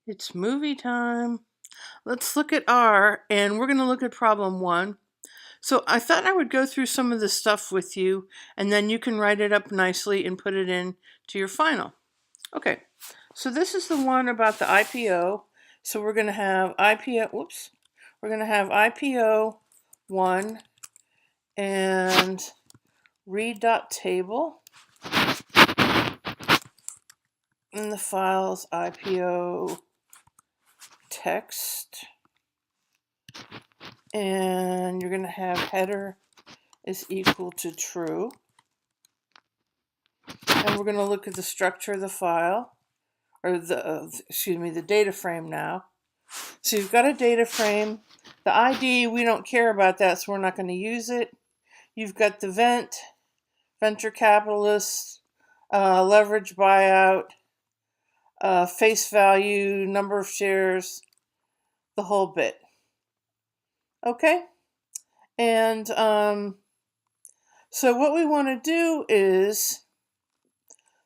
It's movie time. Let's look at R, and we're going to look at problem 1. So I thought I would go through some of the stuff with you, and then you can write it up nicely and put it in to your final. Okay, so this is the one about the IPO. So we're going to have we're going to have IPO 1 and read.table. In the files IPO text, and you're going to have header is equal to true, and we're going to look at the structure of the file, or the data frame now. So you've got a data frame. The ID, we don't care about that, so we're not going to use it. You've got the venture capitalist, leverage buyout, face value, number of shares, the whole bit. Okay? And so what we want to do is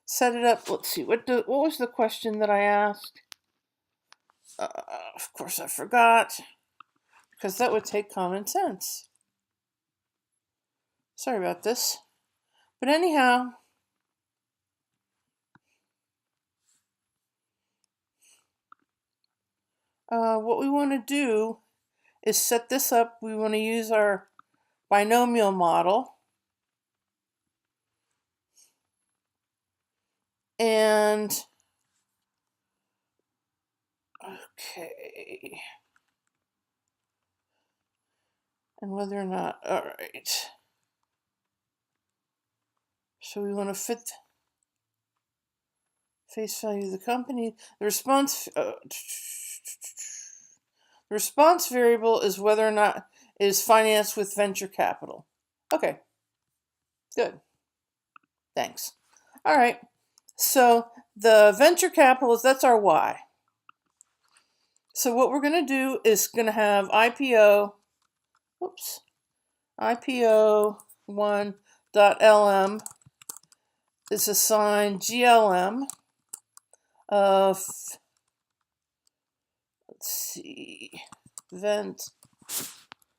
set it up. Let's see, what was the question that I asked? Of course I forgot, because that would take common sense. Sorry about this. But anyhow, what we want to do is set this up. We want to use our binomial model. And, okay. And whether or not, all right. So we want to fit face value of the company. The response variable is whether or not it is financed with venture capital. Okay, good. Thanks. All right. So the venture capitalist, that's our Y. So what we're going to do is going to have IPO1.lm is assigned GLM of, let's see, vent.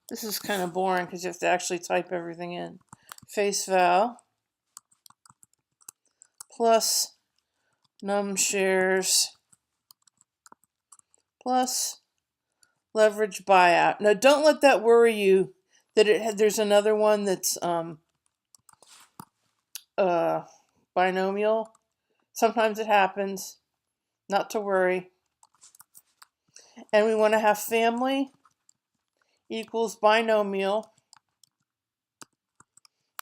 This is kind of boring because you have to actually type everything in. Face val plus num shares plus leverage buyout. Now don't let that worry you that there's another one that's binomial. Sometimes it happens. Not to worry. And we want to have family equals binomial.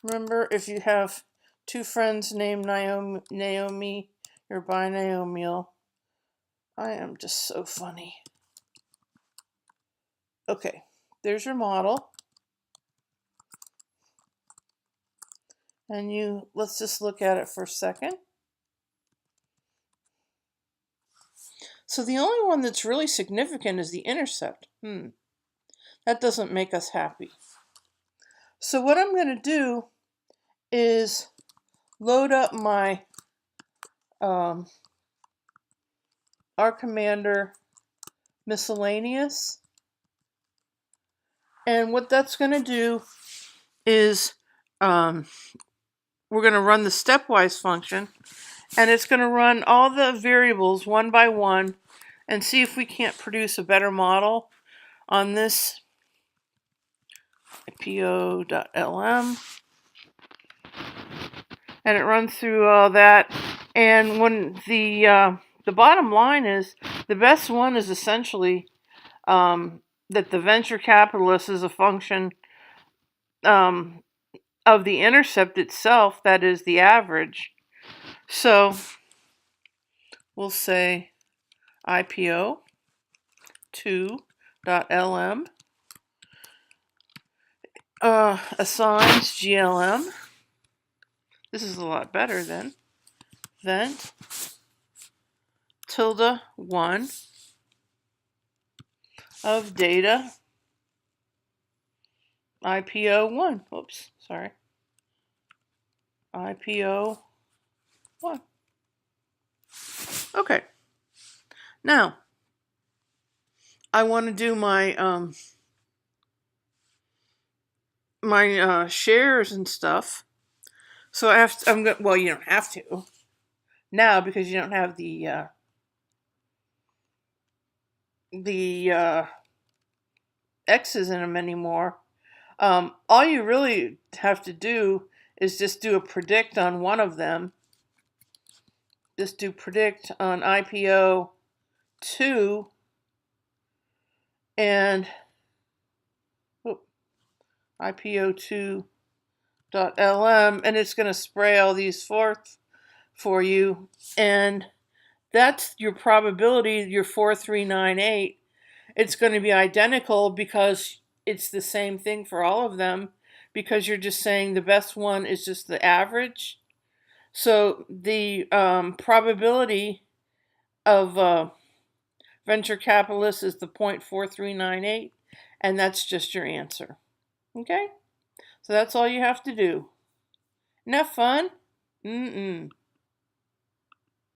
Remember, if you have two friends named Naomi, you're binomial. I am just so funny. Okay, there's your model. And let's just look at it for a second. So the only one that's really significant is the intercept. That doesn't make us happy. So what I'm going to do is load up my R Commander miscellaneous. And what that's going to do is we're going to run the stepwise function, and it's going to run all the variables one by one and see if we can't produce a better model on this IPO.lm. And it runs through all that. And when the bottom line is, the best one is essentially that the venture capitalist is a function of the intercept itself, that is the average. So we'll say IPO 2.lm assigns GLM. This is a lot better than vent tilde 1 of data IPO 1. Oops, sorry. IPO 1. Okay. Now, I want to do my shares and stuff. So I have to, I'm going. Well, you don't have to now because you don't have the X's in them anymore. All you really have to do is just do a predict on one of them. Just do predict on IPO 2 and IPO 2.lm, and it's going to spray all these forth for you. And that's your probability, your 4398. It's going to be identical because it's the same thing for all of them, because you're just saying the best one is just the average. So the probability of venture capitalists is the 0.4398, and that's just your answer. Okay? So that's all you have to do. Isn't that fun? Mm-mm.